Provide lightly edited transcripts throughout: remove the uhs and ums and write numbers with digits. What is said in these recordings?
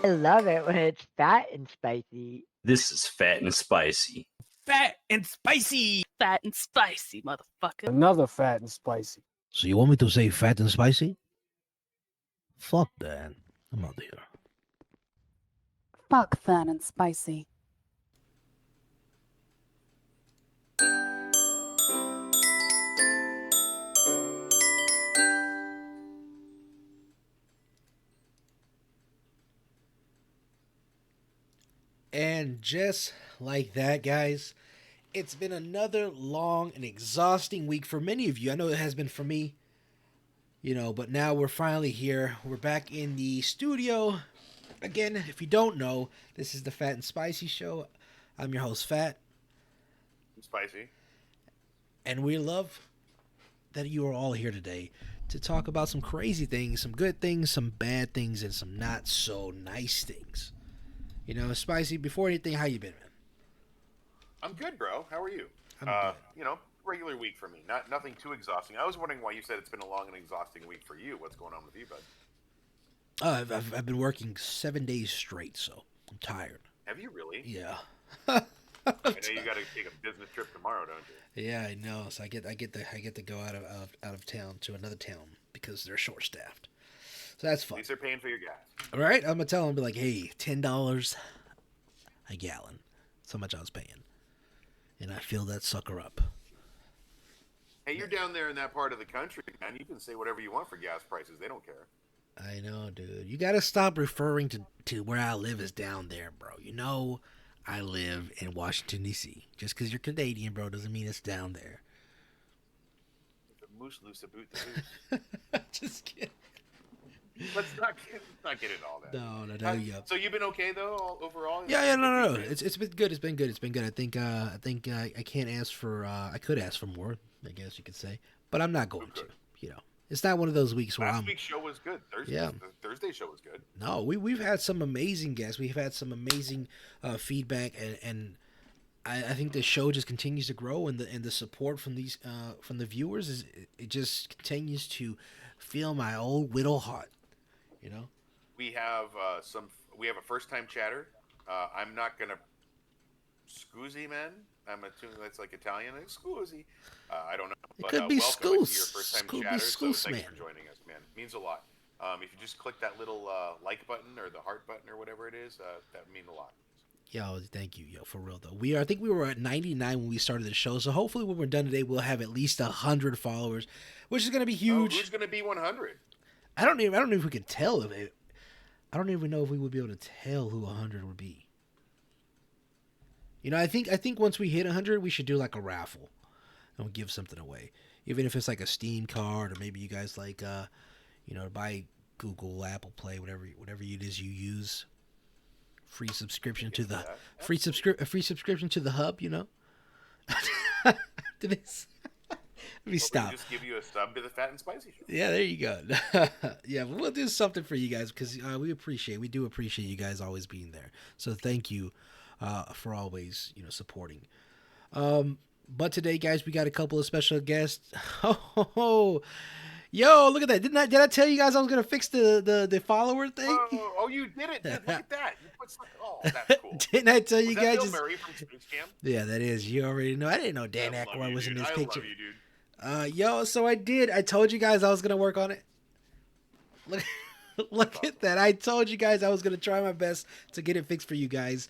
I love it when it's fat and spicy. This is fat and spicy. Fat and spicy. Fat and spicy, motherfucker. Another fat and spicy. So you want me to say fat and spicy? Fuck that. I'm out here. Fuck fat and spicy. And just like that, guys, it's been another long and exhausting week for many of you. I know it has been for me, but now we're finally here. We're back in the studio. Again, if you don't know, this is the Fat and Spicy Show. I'm your host, Fat. I'm Spicy. And we love that you are all here today to talk about some crazy things, some good things, some bad things, and some not so nice things. Spicy, before anything, how you been, man? I'm good, bro. How are you? I'm good. Regular week for me. Nothing too exhausting. I was wondering why you said it's been a long and exhausting week for you. What's going on with you, bud? I've been working 7 days straight, so I'm tired. Have you really? Yeah. I know you got to take a business trip tomorrow, don't you? Yeah, I know. So I get to go out of town to another town because they're short staffed. So that's fun. At least they're paying for your gas. All right, I'm gonna tell them, be like, hey, $10 a gallon. That's how much I was paying, and I fill that sucker up. Hey, you're down there in that part of the country, man. You can say whatever you want for gas prices. They don't care. I know, dude. You gotta stop referring to where I live as down there, bro. I live in Washington, D.C. Just because you're Canadian, bro, doesn't mean it's down there. The moose loose a boot the moose. Just kidding. Let's not get into all that. No. Yeah. So you've been okay though, overall? Yeah. No. It's been good. It's been good. I think I can't ask for. I could ask for more, I guess you could say, but I'm not going to. It's not one of those weeks where Last week's show was good. The Thursday show was good. No, we've had some amazing guests. We've had some amazing feedback, and I think the show just continues to grow, and the support from the viewers it just continues to fill my old little heart. We have a first time chatter. I'm not gonna scusi, man. I'm assuming that's like Italian. Scusi. I don't know. But, it could be welcome to your scoos. first time Could be chatter. scoos, so thanks man. for joining us, man. It means a lot. If you just click that little like button or the heart button or whatever it is, that would mean a lot. Yo, thank you, for real though. I think we were at 99 when we started the show, so hopefully when we're done today, we'll have at least 100 followers, which is gonna be huge. Who's gonna be 100? I don't know if we could tell I don't even know if we would be able to tell who 100 would be. I think once we hit 100, we should do like a raffle and we'll give something away, even if it's like a Steam card, or maybe you guys like, buy Google, Apple Play, whatever it is you use. Free subscription to the free subscription to the hub. To this. Let me stop. Just give you a sub to the Fat and Spicy Show. Yeah, there you go. Yeah, but we'll do something for you guys because we do appreciate you guys always being there. So thank you for always supporting. But today, guys, we got a couple of special guests. Yo, look at that! Did I tell you guys I was gonna fix the follower thing? Oh, you did it! Look at that! You put something. Oh, that's cool. Didn't I tell you Was that guys? Bill Murray from Space Jam? Yeah, that is. You already know. I didn't know Dan Aykroyd was in this picture. I love you, dude. Yo, so I did. I told you guys I was gonna work on it. Look at that! I told you guys I was gonna try my best to get it fixed for you guys.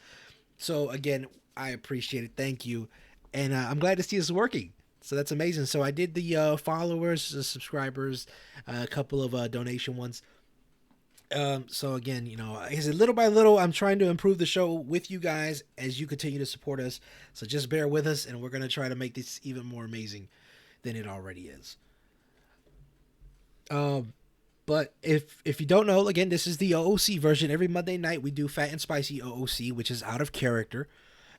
So again, I appreciate it. Thank you, and I'm glad to see it's working. So that's amazing. So I did the followers, the subscribers, a couple of donation ones. So again, is it little by little, I'm trying to improve the show with you guys as you continue to support us. So just bear with us, and we're gonna try to make this even more amazing than it already is. But if you don't know, again, this is the OOC version. Every Monday night we do Fat and Spicy OOC, which is out of character.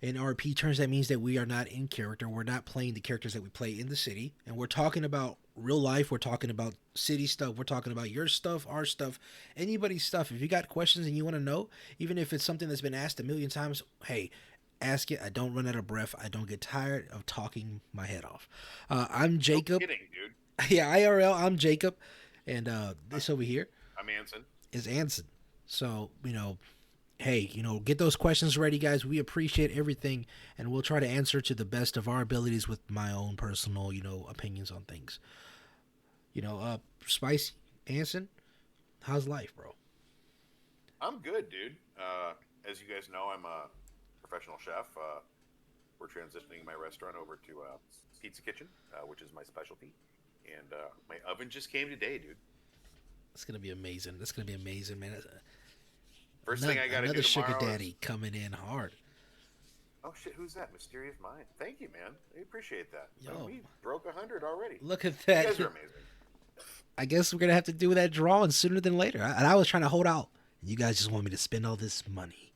In RP terms, that means that we are not in character. We're not playing the characters that we play in the city. And we're talking about real life. We're talking about city stuff. We're talking about your stuff, our stuff, anybody's stuff. If you got questions and you want to know, even if it's something that's been asked a million times, hey, ask it. I don't run out of breath. I don't get tired of talking my head off. I'm Jacob. No kidding, dude. Yeah, IRL, I'm Jacob. And this over here I'm Anson. is Anson. So, hey, get those questions ready, guys. We appreciate everything, and we'll try to answer to the best of our abilities with my own personal, opinions on things. Spicy, Anson, how's life, bro? I'm good, dude. As you guys know, I'm a professional chef. We're transitioning my restaurant over to Pizza Kitchen, which is my specialty. And my oven just came today, dude. It's gonna be amazing. That's gonna be amazing, man. First thing I got to do Another tomorrow sugar daddy coming in hard. Oh shit! Who's that? Mysterious Mind. Thank you, man. I appreciate that. Yo. We broke 100 already. Look at You that. guys are amazing. I guess we're gonna have to do that drawing sooner than later. And I was trying to hold out. You guys just want me to spend all this money.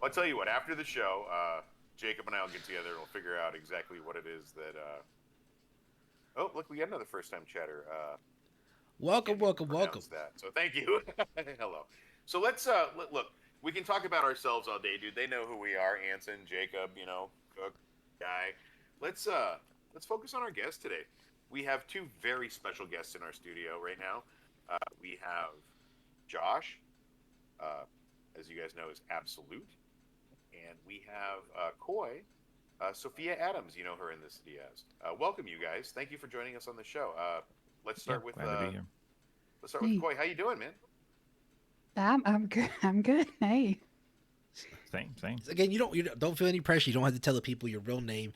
I'll tell you what. After the show, Jacob and I will get together and we'll figure out exactly what it is that. Oh, look, we got another first-time chatter. Welcome. That. So thank you. Hello. So let's look. We can talk about ourselves all day, dude. They know who we are. Anson, Jacob, Cook, Guy. Let's focus on our guest today. We have two very special guests in our studio right now. We have Josh, as you guys know, is Absolute, and we have Koi, Sophia Adams. You know her in the city as. Welcome, you guys. Thank you for joining us on the show. Let's start with. Glad to be here. Let's start with Koi. How you doing, man? I'm good. I'm good. Hey. Same. Again, you don't feel any pressure. You don't have to tell the people your real name.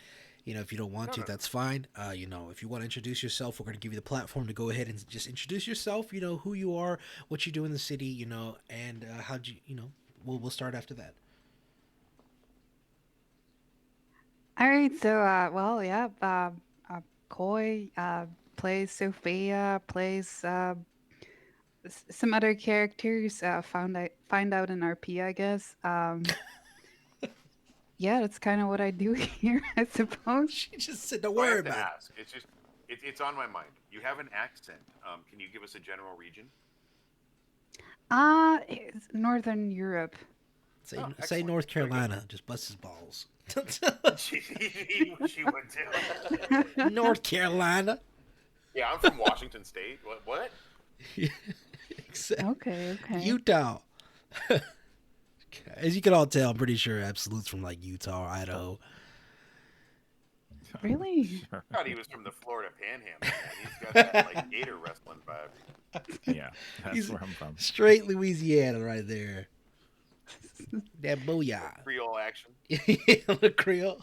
If you don't want to, that's fine. If you want to introduce yourself, we're going to give you the platform to go ahead and just introduce yourself. Who you are, what you do in the city. And how'd you. We'll start after that. All right. So, Koi plays Sophia, plays some other characters. Find out in RP, I guess. Yeah, that's kind of what I do here, I suppose. She just said, "Don't So I worry have to about it." ask. It's just it's on my mind. You have an accent. Can you give us a general region? It's Northern Europe. Say excellent. North Carolina. Just bust his balls. she would too. North Carolina. Yeah, I'm from Washington State. What? Okay. Utah. As you can all tell, I'm pretty sure Absolute's from like Utah or Idaho. Really? Sure. I thought he was from the Florida Panhandle. Man. He's got that like gator wrestling vibe. Yeah, that's He's where I'm from. straight Louisiana right there. That booyah. Creole action. The Creole.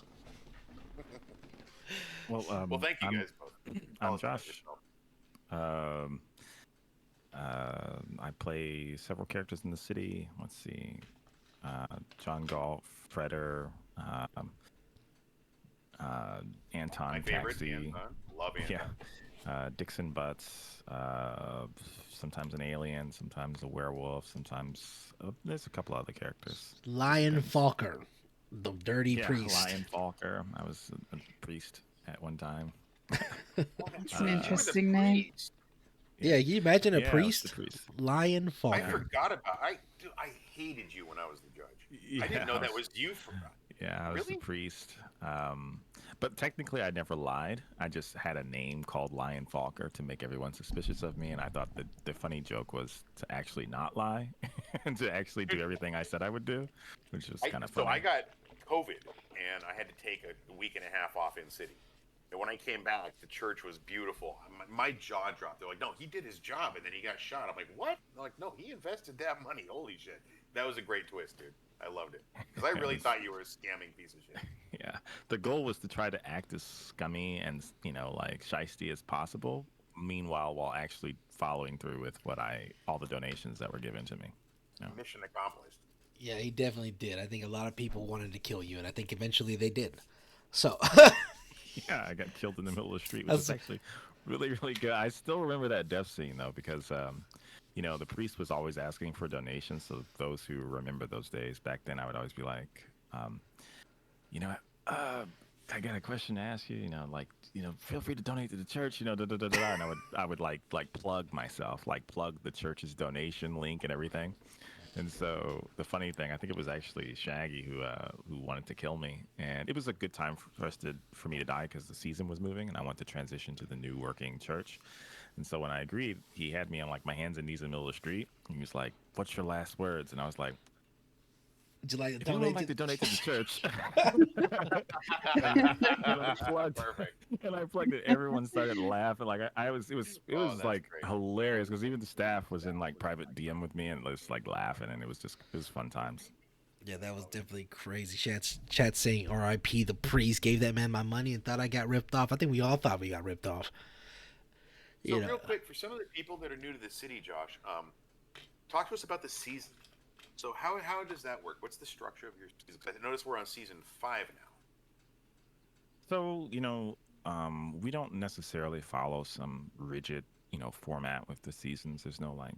Well, Well, thank you guys both. Tell I'm us about Josh. yourself. I play several characters in the city. Let's see. John Golf, Freder, Anton My favorite, Taxi. Anton. Love Anton. Yeah. Dixon Butts, sometimes an alien, sometimes a werewolf, sometimes there's a couple other characters. Lion Falker, the dirty Yeah, priest. Lion Falker. I was a priest at one time. That's an Uh, interesting name. Yeah, can you imagine a Yeah, I was priest? the priest. Lion I Falker. forgot about. I hated you when I was the judge. I didn't know that was you. Yeah, I was Really? the priest. But technically, I never lied. I just had a name called Lion Falker to make everyone suspicious of me, and I thought the funny joke was to actually not lie and to actually do everything I said I would do, which was kind of funny. So I got COVID, and I had to take a week and a half off in city. And when I came back, the church was beautiful. My jaw dropped. They're like, "No, he did his job, and then he got shot." I'm like, "What?" They're like, "No, he invested that money." Holy shit! That was a great twist, dude. I loved it because I really thought you were a scamming piece of shit. Yeah, the goal was to try to act as scummy and like shisty as possible. Meanwhile, while actually following through with all the donations that were given to me. Yeah. Mission accomplished. Yeah, he definitely did. I think a lot of people wanted to kill you, and I think eventually they did. So, Yeah, I got killed in the middle of the street, which was actually really, really good. I still remember that death scene though, because the priest was always asking for donations. So those who remember those days back then, I would always be like, I got a question to ask you. Feel free to donate to the church. And I would like plug myself, like plug the church's donation link and everything. And so the funny thing, I think it was actually Shaggy who wanted to kill me, and it was a good time for me to die because the season was moving, and I wanted to transition to the new working church. And so when I agreed, he had me on like my hands and knees in the middle of the street. And he was like, "What's your last words?" And I was like, Would you like to "If anyone would like to donate to the church." and I plugged, Perfect. and I plugged it. Everyone started laughing. Like it was Oh, that's like great. hilarious because even the staff was in like private DM with me and was like laughing, and it was fun times. Yeah, that was definitely crazy. Chat saying R.I.P. The priest gave that man my money and thought I got ripped off. I think we all thought we got ripped off. So real quick, for some of the people that are new to the city, Josh, talk to us about the season. So how does that work? What's the structure of your season? 'Cause I notice we're on season 5 now. So we don't necessarily follow some rigid format with the seasons. There's no like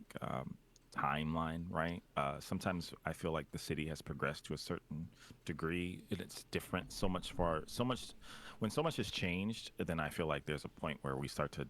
timeline, right? Sometimes I feel like the city has progressed to a certain degree and it's different when so much has changed, then I feel like there's a point where we start to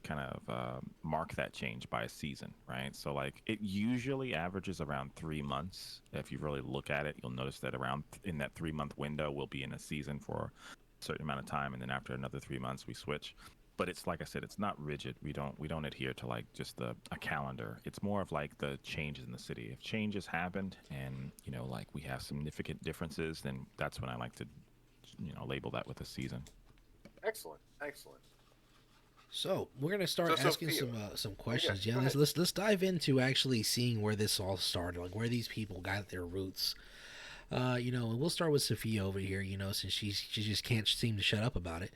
kind of mark that change by a season, right? So like it usually averages around 3 months. If you really look at it, you'll notice that around in that 3-month window we'll be in a season for a certain amount of time, and then after another 3 months we switch. But it's like I said, it's not rigid. We don't adhere to like just a calendar. It's more of like the changes in the city. If changes happened and like we have significant differences, then that's when I like to label that with a season. Excellent. So we're gonna start So, asking Sophia. some questions. go Yeah, ahead. let's dive into actually seeing where this all started, like where these people got their roots. And we'll start with Sophia over here. Since she just can't seem to shut up about it.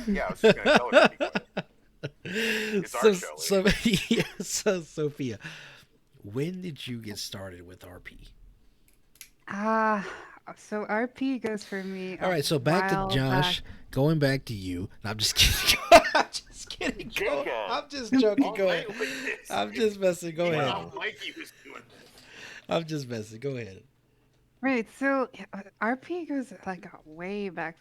Yeah, I was just gonna tell her to be quiet. It's our show, So Sophia, when did you get started with RP? So RP goes for me. All right, so back to while Josh. back. Going back to you. No, I'm just kidding. I'm just kidding. Jacob. I'm just joking. All Go night ahead. like this. I'm just messing. Go ahead. Wow, Mikey was doing this. I'm just messing. Go ahead. Right. So RP goes like way back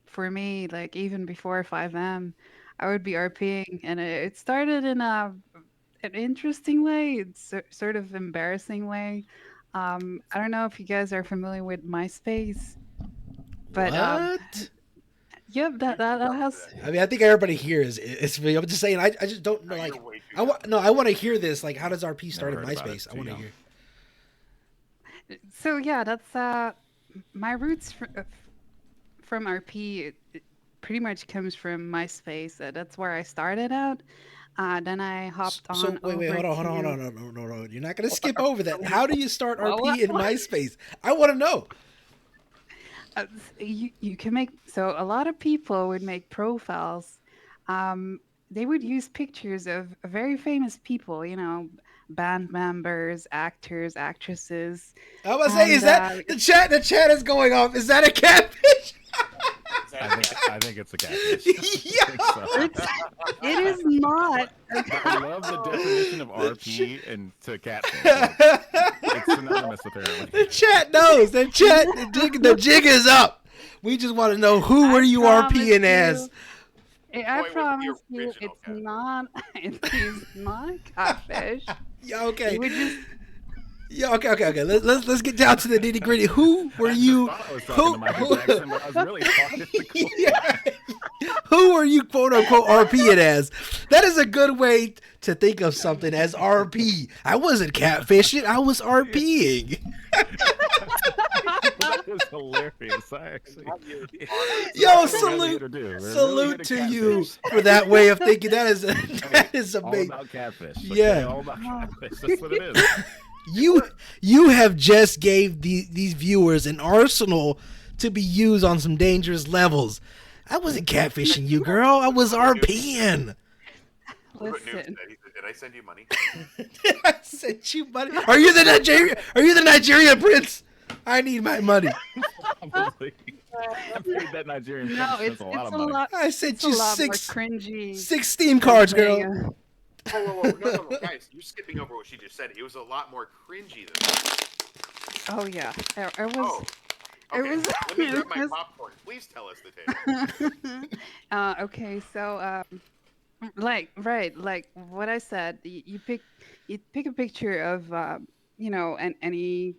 for me. Like even before 5M, I would be RPing, and it started in an interesting way. It's sort of embarrassing way. I don't know if you guys are familiar with MySpace, but What? yep, that has. I mean, I think everybody here is. I'm just saying. I just don't know. No, Like, you're way too young. I want to hear this. Like, how does RP start in Never heard about MySpace? it. I want to Too hear. So yeah, that's my roots from RP. It pretty much comes from MySpace. That's where I started out. Then I hopped on. So wait, over hold on. to- No. You're not gonna skip over that. How do you start What? RP in MySpace? I want to know. You can make, so a lot of people would make profiles. They would use pictures of very famous people, band members, actors, actresses. I was saying, is And, that the chat? The chat is going off. Is that a catfish? I think it's a catfish. Yeah. I think so. It is not. I love the definition of RP and to catfish. It's synonymous apparently. The chat knows. The chat. The jig is up. We just want to know who were you RPing as? I Boy, promise what's the you, original it's catfish? not. It is not catfish. Yeah. Okay. You would just Yeah. Okay. Let's get down to the nitty gritty. Who were you? I was talking to Michael Jackson, but I was really talking to Cool. Yeah. Who are you quote unquote RPing as? That is a good way to think of something as RP. I wasn't catfishing. I was RPing. That is hilarious. I actually. Yo, That's what we gotta do. We're really salute good to at you catfish. for that way of thinking. That is All amazing. about catfish. Okay? Yeah. All about catfish. That's what it is. You have just gave these viewers an arsenal to be used on some dangerous levels. I wasn't catfishing you, girl. I was RPing. What Noob listen. said. He said, did I send you money? I sent you money. Are you the Nigerian prince? I need my money. Probably. I paid that Nigerian No, prince it's a a lot of money. lot. I sent It's a you lot more six cringy. Steam cards, girl. than, Whoa. No, guys, you're skipping over what she just said. It was a lot more cringy than that. Oh yeah, it was. Oh. Okay, was- let me it grab my was- popcorn. Please tell us the tale. Okay, so like what I said, you pick a picture of any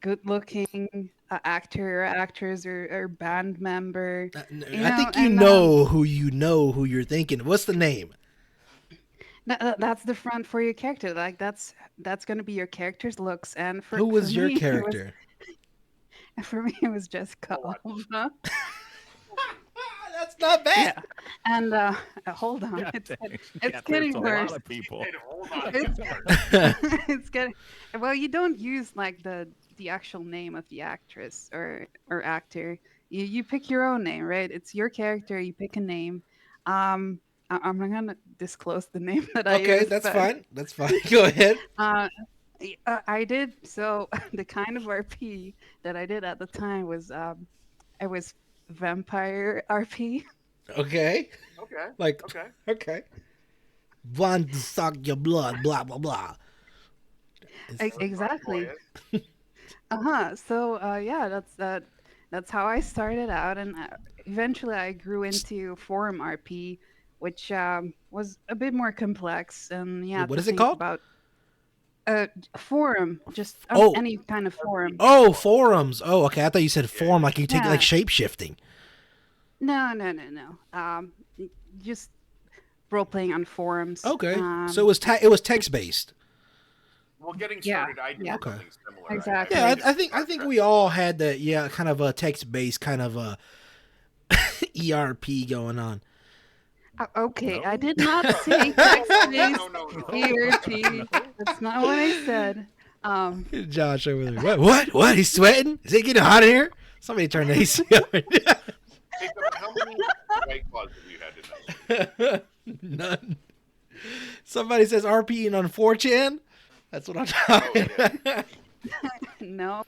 good-looking actor or actress or band member. I think you know who you're thinking. What's the name? That's the front for your character. Like that's gonna be your character's looks. And Who was your me, character? For me, it was Jessica Alba. That's not bad. Yeah, and hold on, God it's dang. it's Yeah, getting there's worse. a lot of people. Hey, hold on. It's getting well. You don't use like the actual name of the actress or actor. You pick your own name, right? It's your character. You pick a name. I'm not gonna disclose the name that I Okay, used, that's but, fine. That's fine. Go ahead. I did so. The kind of RP that I did at the time was I was vampire RP. Okay. Okay. Like, Okay. okay. Want to suck your blood, blah, blah, blah. Exactly. Boy, So yeah, that's how I started out, and eventually I grew into forum RP, which was a bit more complex, and yeah, What to is it think called? about forum, just Oh. any kind of forum. Oh, forums. Oh, okay. I thought you said form, like you take Yeah. like shape shifting. No. Just role playing on forums. Okay. So it was text based. Well, getting Yeah, started, I did yeah. something similar. Exactly. Yeah, I think we all had that. Kind of a text based kind of a ERP going on. Okay, I did not say text-based No. ERP. That's not what I said. Josh over there. What? He's sweating? Is it getting hot in here? Somebody turn the AC on. Jacob, how many White Claws have you had tonight? None. Somebody says RPing on 4chan. That's what I'm talking about. No,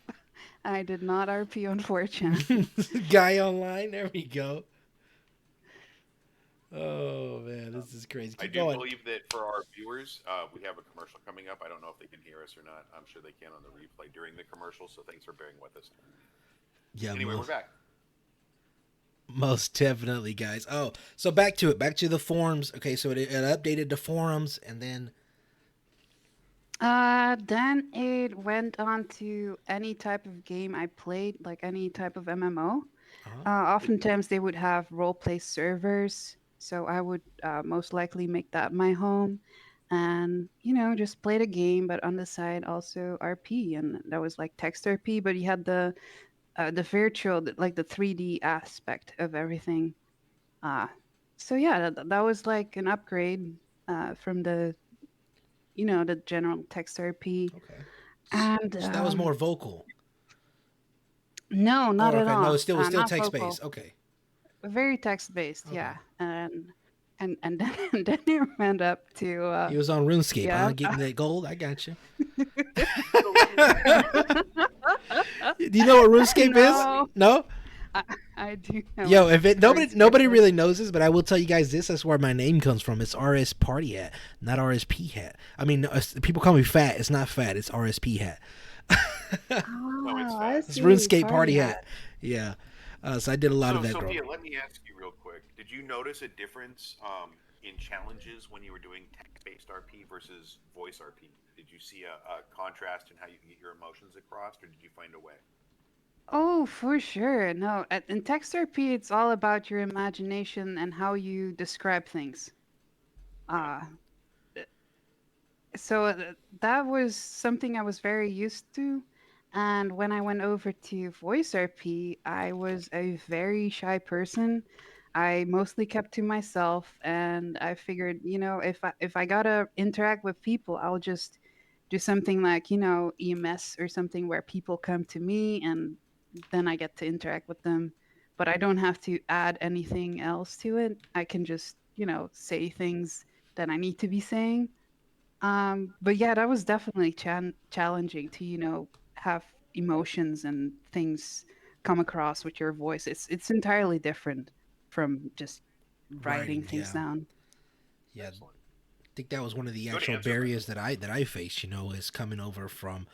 I did not RP on 4chan. Guy online. There we go. Oh man, this is crazy. I Keep do going. believe that for our viewers, we have a commercial coming up. I don't know if they can hear us or not. I'm sure they can on the replay during the commercial, so thanks for bearing with us. Yeah, Anyway, we're back. most definitely, guys. Oh, so back to it. Back to the forums. Okay, so it updated the forums, and then Then it went on to any type of game I played, like any type of MMO. Oftentimes they would have role play servers, so I would most likely make that my home, and just play the game, but on the side also RP, and that was like text RP, but you had the virtual, like the 3D aspect of everything. So yeah, that was like an upgrade from the general text RP. okay, And so that was more vocal. no, not Oh, at okay, all. no, it's still Not text vocal. based. Okay, Very text based, Okay. yeah. And then, then it went up to he was on RuneScape. yeah. Getting that gold. I got you. Do you know what RuneScape No. is? No. I do know. Yo, if it RuneScape nobody is. really knows this, but I will tell you guys this. That's where my name comes from. It's RS Party Hat, not RSP Hat. I mean, people call me Fat. It's not Fat. It's RSP Hat. Oh, I It's see. RuneScape Party Hat. Yeah. So I did a lot of that growing Sophia, up. let me ask you real quick. Did you notice a difference in challenges when you were doing text-based RP versus voice RP? Did you see a contrast in how you get your emotions across, or did you find a way? Oh, for sure. No, in text RP, it's all about your imagination and how you describe things. Uh, so that was something I was very used to. And when I went over to voice RP, I was a very shy person. I mostly kept to myself, and I figured, if I gotta interact with people, I'll just do something like, EMS or something where people come to me and then I get to interact with them. But I don't have to add anything else to it. I can just, say things that I need to be saying. But yeah, that was definitely challenging to, have emotions and things come across with your voice. It's entirely different from just writing things yeah. down. Yeah. I think that was one of the Good actual answer. barriers that I faced, is coming over from,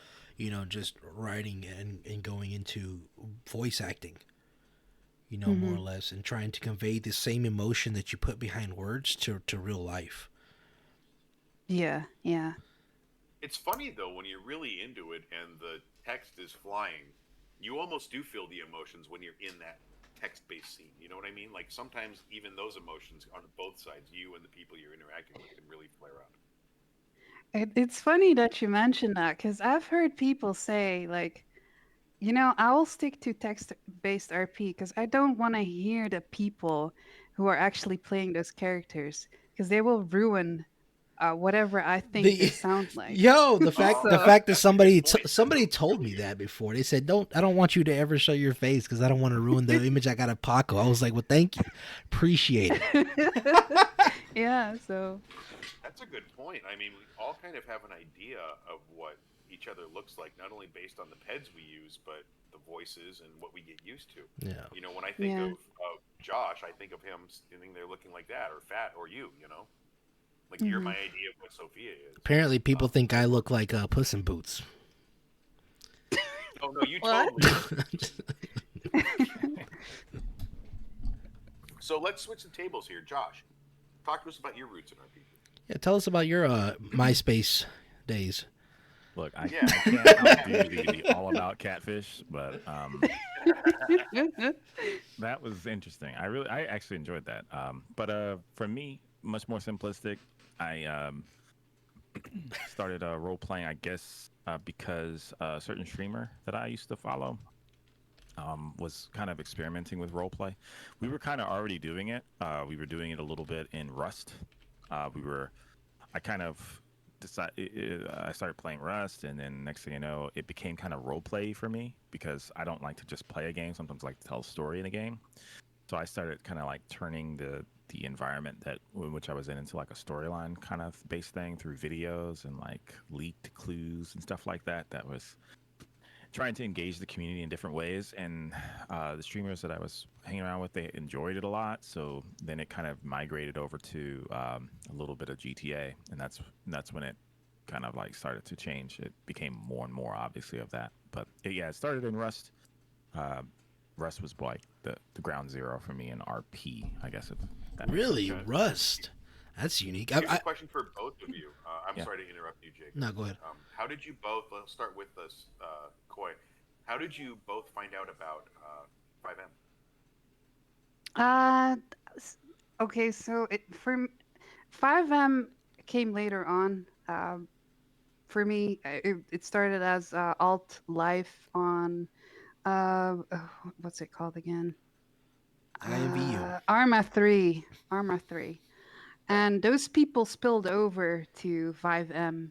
just writing and going into voice acting, more or less, and trying to convey the same emotion that you put behind words to real life. Yeah, yeah. It's funny though when you're really into it and the text is flying, you almost do feel the emotions when you're in that text-based scene. You know what I mean? Like sometimes even those emotions on both sides, you and the people you're interacting with, can really flare up. It's funny that you mentioned that because I've heard people say, like, I'll stick to text-based RP because I don't want to hear the people who are actually playing those characters because they will ruin whatever I think they sound like. the fact Oh, the fact that that's a good point. somebody That's told really me good. that before. They said, I don't want you to ever show your face because I don't want to ruin the image I got of Paco. I was like, well, thank you, appreciate it. Yeah, so That's a good point. I mean, we all kind of have an idea of what each other looks like, not only based on the peds we use, but the voices and what we get used to. Yeah. You know, when I think yeah. of Josh, I think of him standing there looking like that, or Phat, or you. Like you're my idea of what Sophia is. Apparently, people think I look like Puss in Boots. Oh no, you What? totally. So let's switch the tables here, Josh. Talk to us about your roots in RPG. Yeah, tell us about your MySpace days. Look, I Yeah. can't outdo the All About Catfish, but that was interesting. I actually enjoyed that. But for me, much more simplistic. I started role playing, I guess, because a certain streamer that I used to follow was kind of experimenting with role play. We were kind of already doing it. We were doing it a little bit in Rust. I kind of decided, I started playing Rust, and then next thing you know, it became kind of role play for me because I don't like to just play a game. Sometimes I like to tell a story in a game. So I started kind of like turning the environment that in which I was in into like a storyline kind of based thing through videos and like leaked clues and stuff like that. That was trying to engage the community in different ways, and the streamers that I was hanging around with, they enjoyed it a lot. So then it kind of migrated over to a little bit of GTA, and that's when it kind of like started to change. It became more and more obviously of that, but it started in Rust. Rust was like the ground zero for me in RP, I guess. If that makes Really, sense. Rust? That's unique. Here's a question for both of you. I'm Yeah. sorry to interrupt you, Jake. No, go ahead. How did you both? Let's start with this, Koi. How did you both find out about 5M? Okay, so 5M came later on. For me, it started as alt life on what's it called again? IMVU. Arma 3. And those people spilled over to 5M.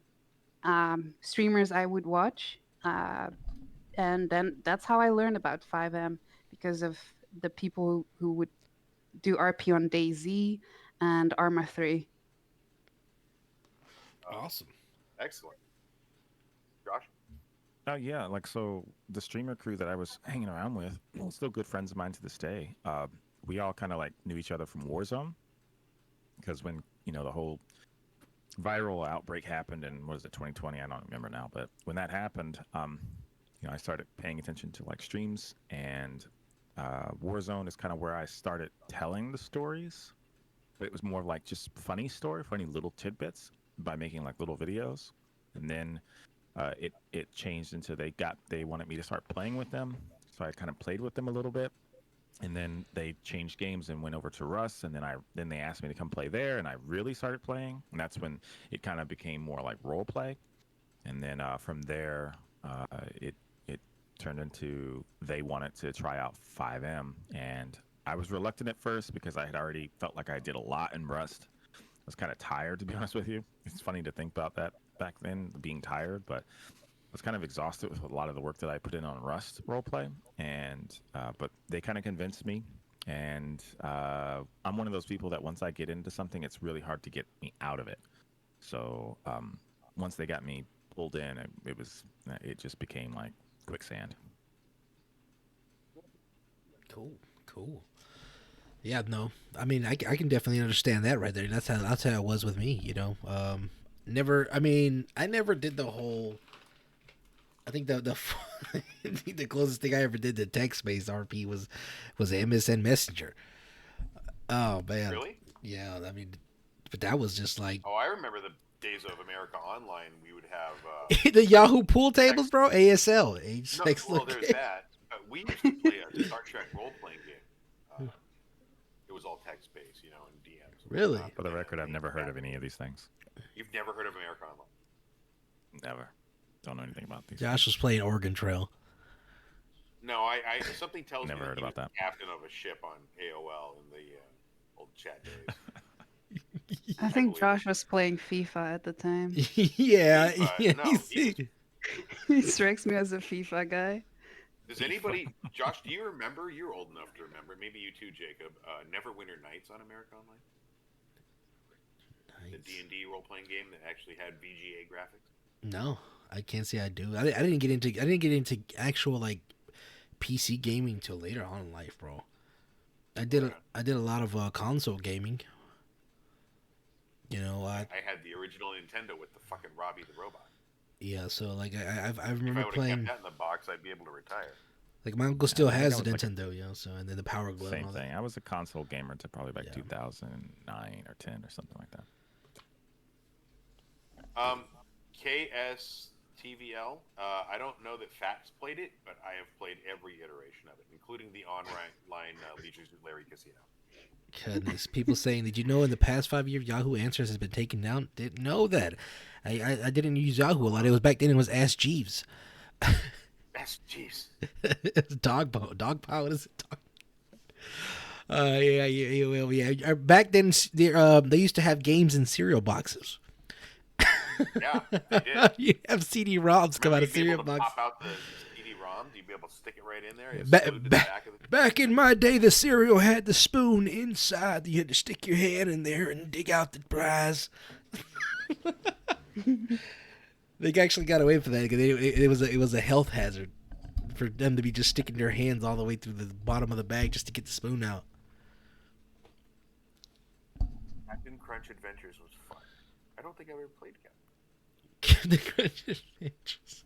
Streamers I would watch. And then that's how I learned about 5M because of the people who would do RP on DayZ and Arma 3. Awesome. Excellent, Josh. Oh yeah, like so the streamer crew that I was hanging around with, still good friends of mine to this day. We all kind of like knew each other from Warzone because when the whole viral outbreak happened in what is it 2020? I don't remember now, but when that happened, I started paying attention to like streams, and Warzone is kind of where I started telling the stories. But it was more like just funny little tidbits by making like little videos, and then it changed into they wanted me to start playing with them, so I kind of played with them a little bit, and then they changed games and went over to Rust, and then they asked me to come play there, and I really started playing, and that's when it kind of became more like role play, and then from there it turned into they wanted to try out 5M, and I was reluctant at first because I had already felt like I did a lot in Rust. I was kind of tired, to be honest with you. It's funny to think about that back then, being tired, but I was kind of exhausted with a lot of the work that I put in on Rust roleplay, and but they kind of convinced me, and I'm one of those people that once I get into something, it's really hard to get me out of it. So once they got me pulled in, it just became like quicksand. Cool. Yeah, no. I mean, I can definitely understand that right there. That's how it was with me, I never did the whole. I think the the closest thing I ever did to text-based RP was MSN Messenger. Oh man. Really? Yeah, I mean, but that was just like. Oh, I remember the days of America Online, we would have The Yahoo pool tables, bro. ASL. Age no, sex. well, there's that. We used to play a Star Trek role-playing game. It was all text-based, you know, and DMs. Really? For the record, I've never heard of any of these things. You've never heard of America Online? Never. Don't know anything about these. Josh was playing Oregon Trail. No, I something tells Never me heard that about he was that. captain of a ship on AOL in the old chat days. I think Josh was playing FIFA at the time. Yeah. FIFA, Yeah. no, he's- he- He strikes me as a FIFA guy. Does anybody, Josh? Do you remember? You're old enough to remember. Maybe you too, Jacob. Neverwinter Nights on America Online. The D&D role-playing game that actually had VGA graphics. No, I can't say I do. I didn't get into actual like PC gaming till later on in life, bro. I did a lot of console gaming. You know, I had the original Nintendo with the fucking Robbie the robot. yeah. So like I If I remember would have playing. kept that in the box, I'd be able to retire. Like my uncle still I think has I the was like Nintendo, you know. So and then the Power Glove. and Same all that. thing. I was a console gamer until probably like Yeah. 2009 or 10 or something like that. KSTVL. I don't know that Phat's played it, but I have played every iteration of it, including the online Leisure Suit Larry Casino. Goodness, people saying, did you know in the past 5 years Yahoo Answers has been taken down? Didn't know that. I didn't use Yahoo a lot. It was back then. It was Ask Jeeves. That's jeez. It's Dogpo. Dogpo. What is it? Yeah. Back then, they used to have games in cereal boxes. Yeah, they did. You have CD-ROMs come out of Remember, you'd be cereal able to boxes. pop out the CD-ROM. You'd be able to stick it right in there. It's Ba- glued to the ba- back of the... Back in my day, the cereal had the spoon inside. You had to stick your hand in there and dig out the prize. They actually got away from that because it was a health hazard for them to be just sticking their hands all the way through the bottom of the bag just to get the spoon out. Captain Crunch Adventures was fun. I don't think I ever played Captain. The Crunch Adventures.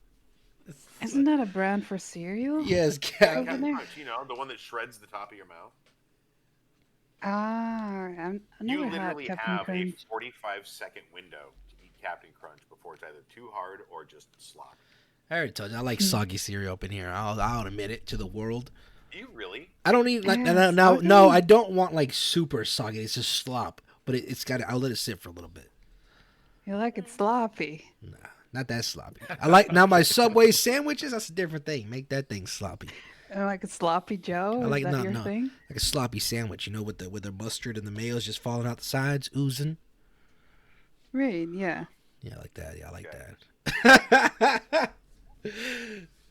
Isn't that a brand for cereal? Yes, Captain there? Crunch, you know, the one that shreds the top of your mouth. Ah, I You never had literally Captain have Crunch. a 45-second window to eat Captain Crunch before it's either too hard or just slop. I already told you I like soggy cereal up in here. I'll admit it to the world. Do you really? I don't eat like Yeah, no, soggy. no. I don't want like super soggy. It's just slop, but it's got. I'll let it sit for a little bit. You like it sloppy. Nah, not that sloppy. I like now my Subway sandwiches. That's a different thing. Make that thing sloppy. You like a sloppy Joe? I like Is that your thing? like a sloppy sandwich. You know, with the mustard and the mayo's just falling out the sides, oozing. Right, yeah. Yeah, I like that. Yeah, I like that.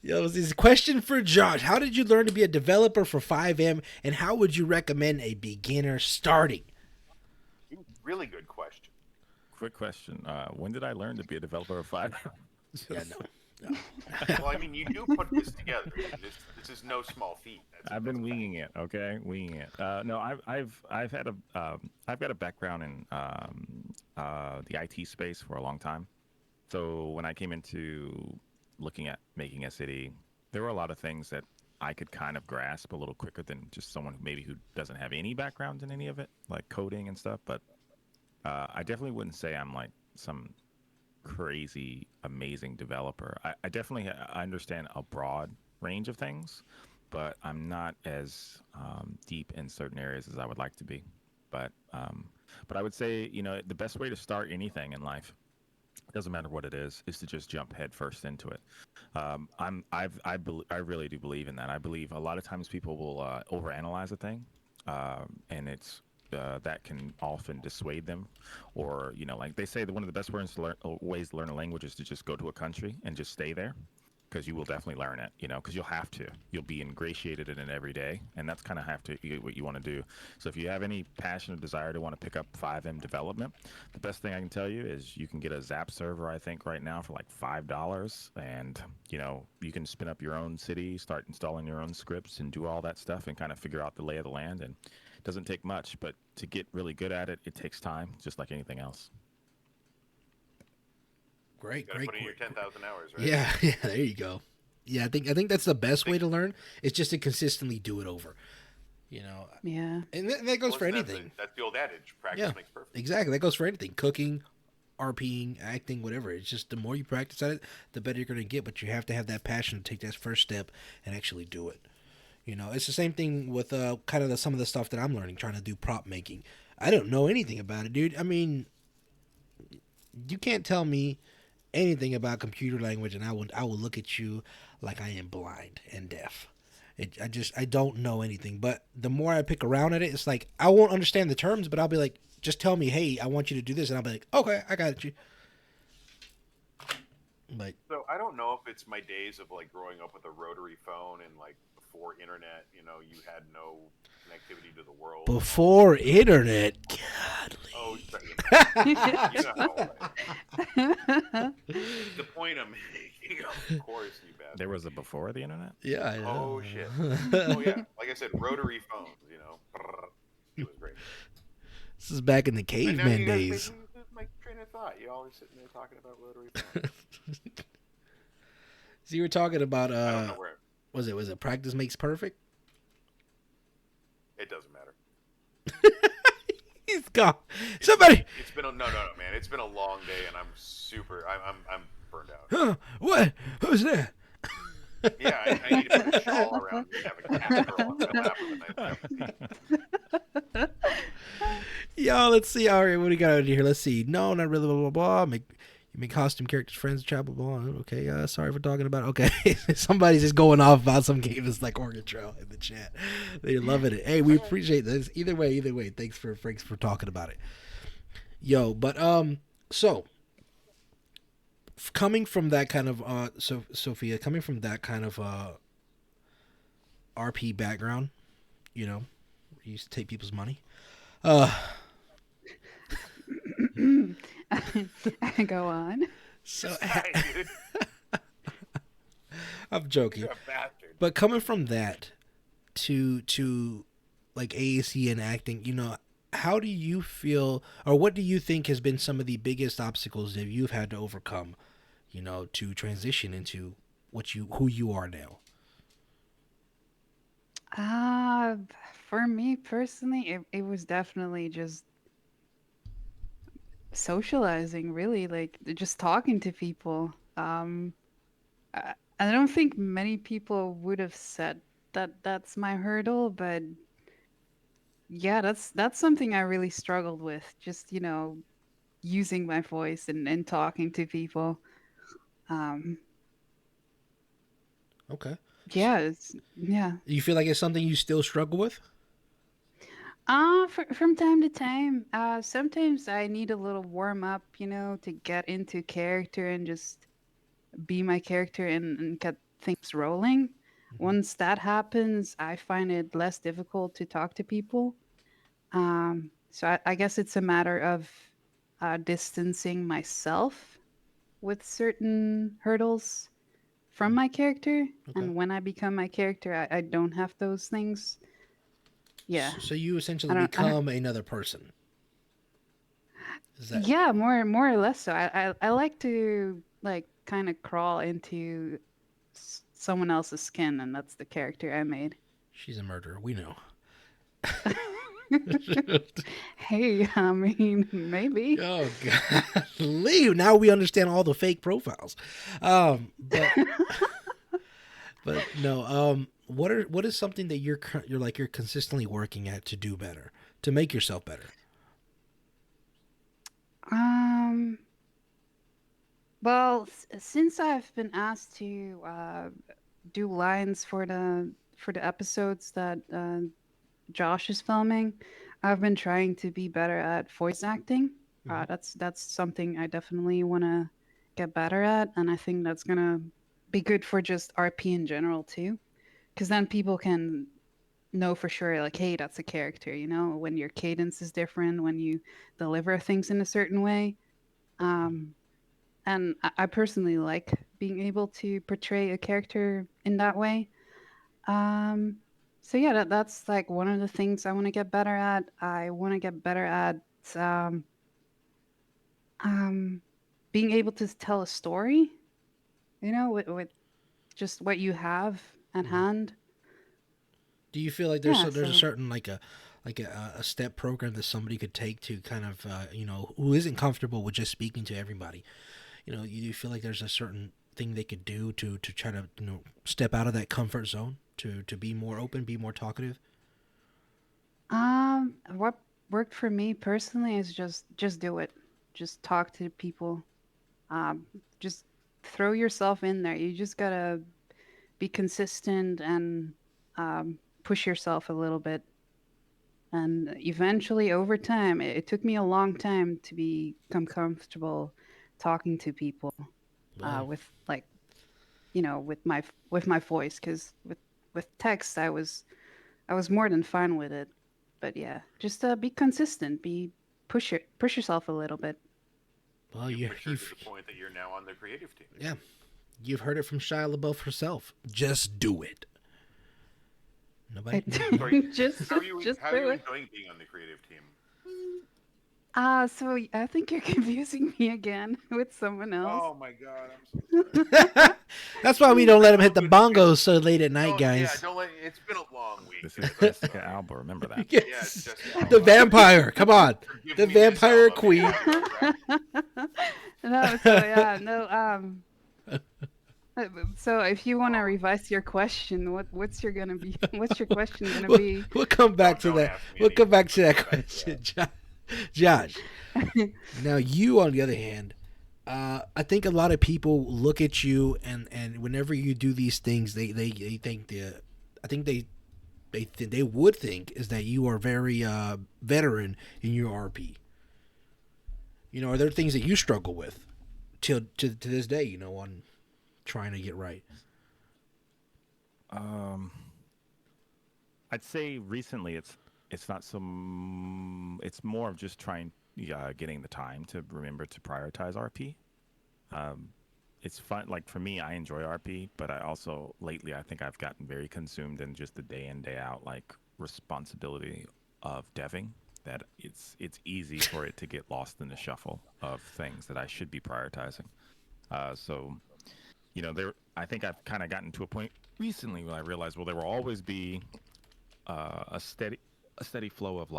Yo, this is a question for Josh. How did you learn to be a developer for 5M, and how would you recommend a beginner starting? Really good question. Quick question. When did I learn to be a developer of 5? Yeah, no. Well, I mean, you do put this together. This is no small feat. I've been winging it. Okay, winging it. No, I've had I've got a background in the IT space for a long time. So when I came into looking at making a city, there were a lot of things that I could kind of grasp a little quicker than just someone who doesn't have any background in any of it, like coding and stuff. But I definitely wouldn't say I'm like some crazy amazing developer. I definitely I understand a broad range of things, but I'm not as deep in certain areas as I would like to be. But I would say, you know, the best way to start anything in life, doesn't matter what it is to just jump head first into it. I really do believe in that. I believe a lot of times people will overanalyze a thing, and it's that can often dissuade them, or you know, like they say that one of the best ways to learn a language is to just go to a country and just stay there, because you will definitely learn it, you know, because you'll be ingratiated in it every day, and that's kind of what you want to do. So if you have any passion or desire to want to pick up 5M development, the best thing I can tell you is you can get a Zap server, I think right now for like $5, and you know, you can spin up your own city, start installing your own scripts and do all that stuff and kind of figure out the lay of the land. And it doesn't take much, but to get really good at it, it takes time, just like anything else. Great, Got to great. put in your 10,000 hours, right? Yeah, there you go. Yeah, I think that's the best way to learn. It's just to consistently do it over. You know, Yeah. and that goes for Well, anything. That's the old adage. Practice Yeah. makes perfect. Exactly, that goes for anything. Cooking, RPing, acting, whatever. It's just the more you practice at it, the better you're going to get. But you have to have that passion to take that first step and actually do it. You know, it's the same thing with kind of some of the stuff that I'm learning, trying to do prop making. I don't know anything about it, dude. I mean, you can't tell me anything about computer language, and I will look at you like I am blind and deaf. I don't know anything. But the more I pick around at it, it's like I won't understand the terms, but I'll be like, just tell me, hey, I want you to do this, and I'll be like, okay, I got you. But So I don't know if it's my days of like growing up with a rotary phone and like before internet, you know, you had no connectivity to the world. before internet, godly. Oh, sorry, you know how old the point I'm making, of course, you bastard. There was a before the internet. Yeah, I know. Oh shit. Oh yeah, like I said, rotary phones. You know, it was great. This is back in the And now caveman you guys days. make me lose my train of thought. You always sitting there talking about rotary phones. So you were talking about I don't know where. was it practice makes perfect? It doesn't matter. He's gone. Somebody. It's been no, man. It's been a long day, and I'm super. I'm burned out. Huh? What? Who's that? Yeah, I need to put a shawl around me. Have a cat girl on my lap with a nice. Yo, let's see. All right, what do you got over here? Let's see. No, not really. Blah blah blah. You make costume characters, friends, chat, blah blah. Okay. Sorry for talking about. Okay, somebody's just going off about some game that's like Oregon Trail in the chat. They're loving it. Hey, we appreciate this. Either way. Thanks for talking about it. Yo, but so coming from that kind of Sophia, coming from that kind of RP background, you know, you used to take people's money. Go on. So Sorry, dude. I'm joking, You're a bastard. but coming from that to like AAC and acting, you know, how do you feel, or what do you think has been some of the biggest obstacles that you've had to overcome, you know, to transition into who you are now? For me personally, it was definitely just socializing, really, like just talking to people. I don't think many people would have said that that's my hurdle, but yeah, that's something I really struggled with. Just, using my voice and talking to people. Um, Okay. yeah, yeah. You feel like it's something you still struggle with? From time to time, sometimes I need a little warm up, to get into character and just be my character and get things rolling. Once that happens, I find it less difficult to talk to people. So I guess it's a matter of distancing myself with certain hurdles from my character. Okay. And when I become my character, I don't have those things. Yeah. So you essentially I don't- become another person. Is that Yeah, more or less so. I like to like kind of crawl into someone else's skin, and that's the character I made. She's a murderer? We know. Hey, I mean, maybe. Oh God, leave! Now we understand all the fake profiles. But but no. What is something that you're consistently working at to do better, to make yourself better? Well, since I've been asked to do lines for the episodes that Josh is filming, I've been trying to be better at voice acting. That's something I definitely want to get better at, and I think that's gonna be good for just RP in general too, because then people can know for sure, like, hey, that's a character. When your cadence is different, when you deliver things in a certain way. And I personally like being able to portray a character in that way. So yeah, that's like one of the things I want to get better at. I want to get better at um, um, being able to tell a story, with just what you have at hand. Do you feel like Yeah, there's a so- certain like like a step program that somebody could take to kind of who isn't comfortable with just speaking to everybody? You feel like there's a certain thing they could do to try to step out of that comfort zone to be more open, be more talkative? What worked for me personally is just do it. Just talk to people. Just throw yourself in there. You just gotta be consistent and push yourself a little bit. And eventually, over time, it took me a long time to become comfortable talking to people Wow. with like with my voice, because with text I was more than fine with it. But yeah, just be consistent, push yourself a little bit. Well, You've you matured to you've the point that you're now on the creative team. yeah, you've heard it from Shia LaBeouf herself. Just do it. Nobody. Sorry, just how are you just how are do you it. enjoying being on the creative team? So I think you're confusing me again with someone else. Oh my god, I'm so sorry. That's why we don't let him hit the bongos so late at night, Yeah, guys. don't let. It's been a long week. This guys, is I'm Jessica sorry. Alba. Remember that. Yeah, Yes. it's Jessica The Alba. vampire. Come on. Forgive The me, Miss vampire Alba, queen. because No, so yeah, no. So if you want to revise your question, what's your gonna be? What's your question gonna be? We'll come back to Don't that. ask me We'll any come back more to that questions. question, Josh. Now, you, on the other hand, I think a lot of people look at you, and whenever you do these things, they think I think they would think is that you are very veteran in your RP. Are there things that you struggle with to this day? On trying to get right. I'd say recently it's not so. It's more of just getting the time to remember to prioritize RP. It's fun. Like for me, I enjoy RP, but I also lately I think I've gotten very consumed in just the day in day out like responsibility of deving. That it's easy for it to get lost in the shuffle of things that I should be prioritizing. So there. I think I've kind of gotten to a point recently where I realized, well, there will always be a steady flow of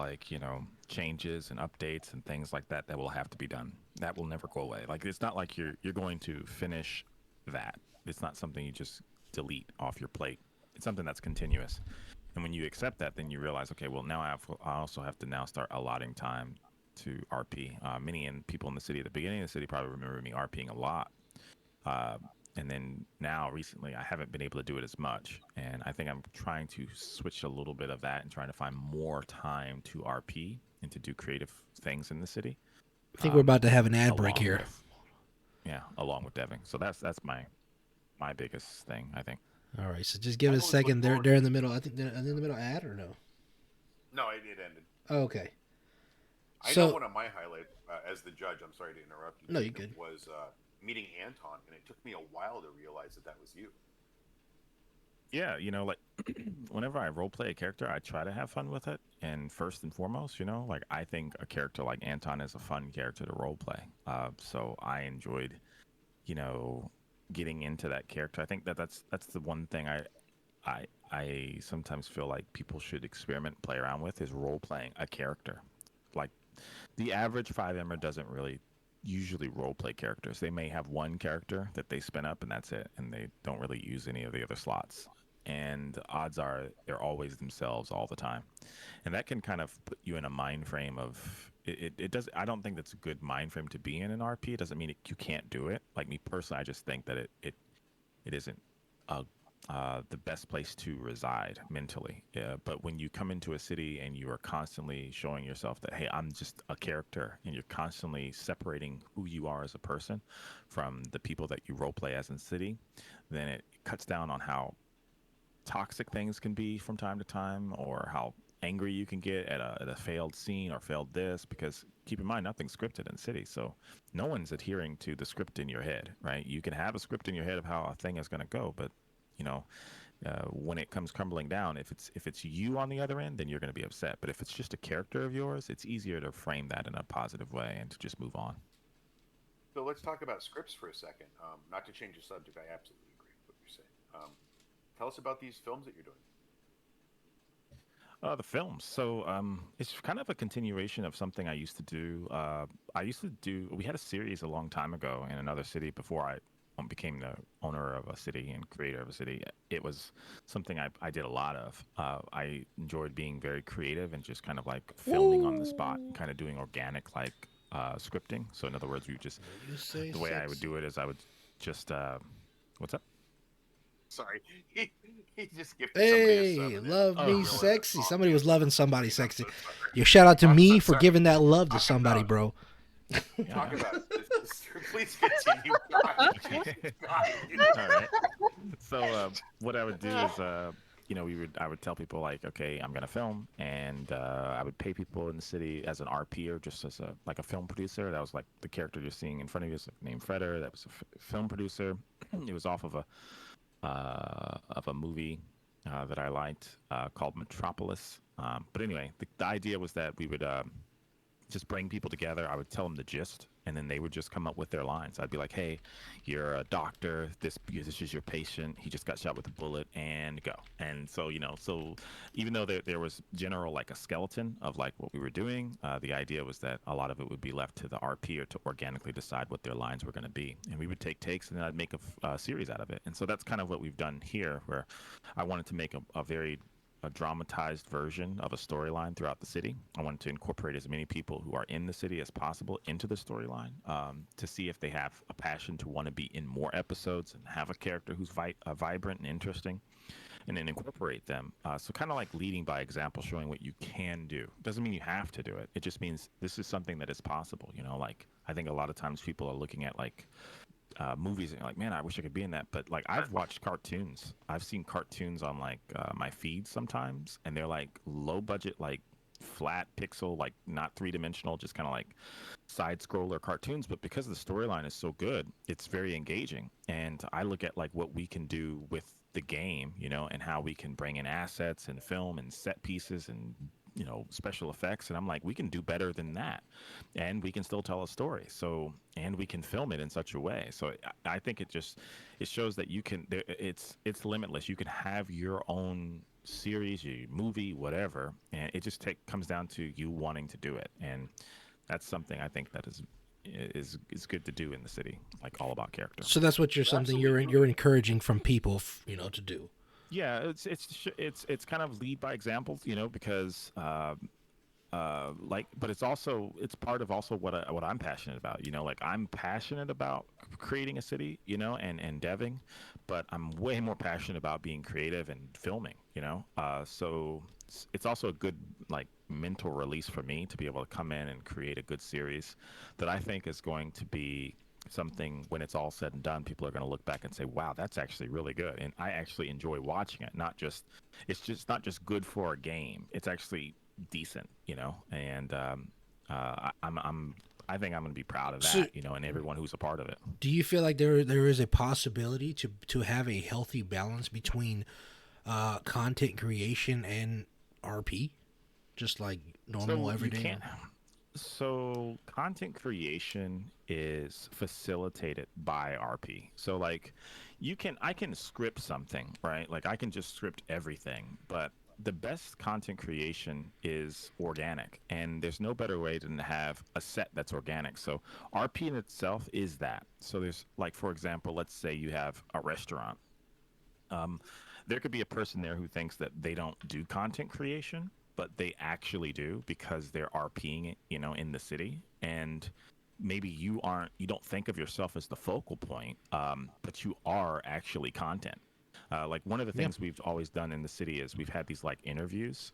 changes and updates and things like that will have to be done. That will never go away. Like it's not like you're going to finish that. It's not something you just delete off your plate. It's something that's continuous. And when you accept that, then you realize, okay, well now I also have to now start allotting time to RP. Many people in the city at the beginning of the city probably remember me RPing a lot. And then now recently I haven't been able to do it as much, and I think I'm trying to switch a little bit of that and trying to find more time to RP and to do creative things in the city. I think we're about to have an ad break along here. along with deving. So that's my biggest thing, I think. All right, so just give I it a always second. look They're in the middle. I think they're in the middle ad or no? No, it ended. Oh, okay. I So- know one of my highlights as the judge. I'm sorry to interrupt you. No, you're Jacob, good. Was meeting Anton, and it took me a while to realize that was you. Yeah, like whenever I role play a character, I try to have fun with it. And first and foremost, like I think a character like Anton is a fun character to role play. So I enjoyed, getting into that character. I think that's the one thing I sometimes feel like people should experiment, play around with is role playing a character. Like the average 5M'er doesn't really usually role play characters. They may have one character that they spin up and that's it, and they don't really use any of the other slots. And odds are they're always themselves all the time, and that can kind of put you in a mind frame of it does. I don't think that's a good mind frame to be in an RP. It doesn't mean you can't do it. Like me personally, I just think that it isn't the best place to reside mentally. Yeah, but when you come into a city and you are constantly showing yourself that, hey, I'm just a character, and you're constantly separating who you are as a person from the people that you role play as in city, then it cuts down on how toxic things can be from time to time, or how angry you can get at a failed scene or failed this, because keep in mind, nothing's scripted in city, so no one's adhering to the script in your head, right? You can have a script in your head of how a thing is going to go, but when it comes crumbling down, if it's you on the other end, then you're going to be upset. But if it's just a character of yours, it's easier to frame that in a positive way and to just move on. So let's talk about scripts for a second. Not to change the subject, I absolutely agree with what you're saying. Tell us about these films that you're doing. The films. So it's kind of a continuation of something I used to do. We had a series a long time ago in another city before I became the owner of a city and creator of a city. It was something I did a lot of. I enjoyed being very creative and just kind of like filming on the spot, kind of doing organic like scripting. So in other words, You say the way I would sexy. do it is I would just what's up? Sorry, he just gifted somebody a sub. Hey, and love Oh, me really? sexy. Somebody was loving somebody I'm sexy. so sorry. Yo, shout out to I'm me so for sorry. giving that love to Talking somebody, about- bro. Talk about this. Please continue. God, Jesus God. All right. So what I would do is, I would tell people like, okay, I'm gonna film, and I would pay people in the city as an RP or just as a film producer. That was like the character you're seeing in front of you is named Freder. That was a film producer. It was off of a movie that I liked called Metropolis. But anyway, the idea was that we would just bring people together. I would tell them the gist, and then they would just come up with their lines. I'd be like, "Hey, you're a doctor. This is your patient. He just got shot with a bullet, and go." And so so even though there was general like a skeleton of like what we were doing, the idea was that a lot of it would be left to the RP or to organically decide what their lines were going to be, and we would take takes, and then I'd make a series out of it. And so that's kind of what we've done here, where I wanted to make a dramatized version of a storyline throughout the city. I wanted to incorporate as many people who are in the city as possible into the storyline to see if they have a passion to want to be in more episodes and have a character who's vibrant and interesting, and then incorporate them. So kind of like leading by example, showing what you can do. Doesn't mean you have to do it. It just means this is something that is possible. Like I think a lot of times people are looking at like movies and you're like, man, I wish I could be in that. But like I've watched cartoons. I've seen cartoons on like my feed sometimes, and they're like low budget, like flat pixel, like not three-dimensional, just kind of like side scroller cartoons. But because the storyline is so good, it's very engaging. And I look at like what we can do with the game, and how we can bring in assets and film and set pieces and special effects, and I'm like, we can do better than that, and we can still tell a story, and we can film it in such a way. So I think it shows that you can it's limitless. You can have your own series, your movie, whatever, and it just comes down to you wanting to do it. And that's something I think that is good to do in the city, like all about character. So that's what you're encouraging from people, to do. Yeah, it's kind of lead by examples, because but it's part of also what I'm passionate about. Like I'm passionate about creating a city, and deving, but I'm way more passionate about being creative and filming. So it's also a good like mental release for me to be able to come in and create a good series that I think is going to be something when it's all said and done. People are going to look back and say, wow, that's actually really good, and I actually enjoy watching it. It's just not just good for a game, it's actually decent, and I think I'm going to be proud of that, and everyone who's a part of it. Do you feel like there is a possibility to have a healthy balance between content creation and RP, just like normal everyday? So content creation is facilitated by RP. So like I can script something, right? Like I can just script everything, but the best content creation is organic, and there's no better way than to have a set that's organic. So RP in itself is that. So there's like, for example, let's say you have a restaurant. There could be a person there who thinks that they don't do content creation, but they actually do because they're RPing, in the city. And maybe you don't think of yourself as the focal point, but you are actually content. Like one of the things we've always done in the city is we've had these like interviews.